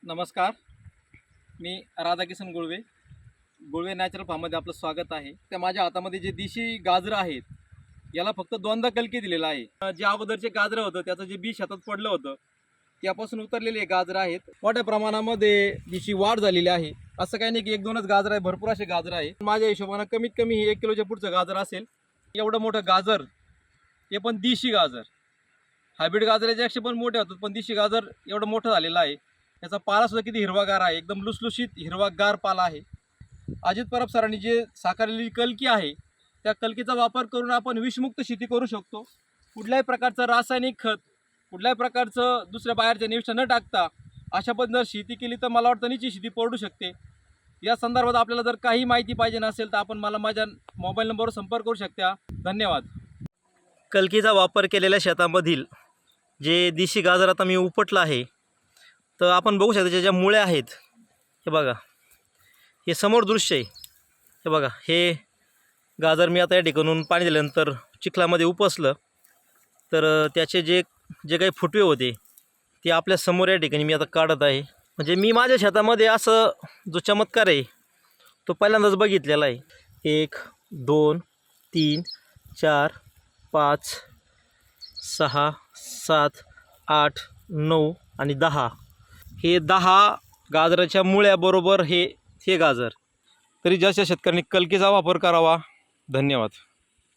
नमस्कार. मी राधाकिशन गुळवे नॅचरल फार्ममध्ये आपलं स्वागत आहे. त्या माझ्या हातामध्ये जे देशी गाजरं आहेत याला फक्त 2दा कलकी दिलेला आहे. जे अगोदरचे गाजरं होतं त्याचं जे बी शेतात पडलं होतं त्यापासून उतरलेले गाजरं आहेत. मोठ्या प्रमाणामध्ये त्याची वाढ झालेली आहे. असं काही नाही की 1-2च गाजरं आहे, भरपूर असे गाजरं आहे. माझ्या हिशोबानं कमीत कमी हे 1 किलोच्या पुढचं गाजर असेल. एवढं मोठं गाजर, ते पण देशी गाजर. हायब्रिड गाजराच्यापेक्षा पण मोठे होतात, पण देशी गाजर एवढं मोठं झालेलं आहे. याचा पालासुद्धा किती हिरवागार आहे, एकदम लुसलुशीत हिरवागार पाला आहे. अजित परब सरांनी जे साकारलेली कलकी आहे त्या कलकीचा वापर करून आपण विषमुक्त शेती करू शकतो. कुठल्याही प्रकारचं रासायनिक खत, कुठल्याही प्रकारचं दुसऱ्या बाहेरच्या निविष्ठा न टाकता अशा पण जर शेती केली तर मला वाटतं निश्चित शेती परवडू शकते. या संदर्भात आपल्याला जर काही माहिती पाहिजे नसेल तर आपण मला माझ्या मोबाईल नंबरवर संपर्क करू शकता. धन्यवाद. कलकीचा वापर केलेल्या शेतामधील जे देशी गाजर आता मी उपटलं आहे, तर आपण बघू शकता ज्या मुळ्या आहेत, हे बघा, हे समोर दृश्य आहे. हे बघा, हे गाजर मी आता या ठिकाणून पाणी दिल्यानंतर चिखलामध्ये उपसलं, तर त्याचे जे जे काही फुटवे होते ते आपल्या समोर या ठिकाणी मी आता काढत आहे. म्हणजे मी माझ्या शेतामध्ये असं जो चमत्कार आहे तो पहिल्यांदाच बघितलेला आहे. 1 2 3 4 5 6 7 8 9 आणि 10, हे 10 गाजराच्या मुळ्याबरोबर हे गाजर. तरी जास्त शेतकऱ्यांनी कलकीचा वापर करावा. धन्यवाद.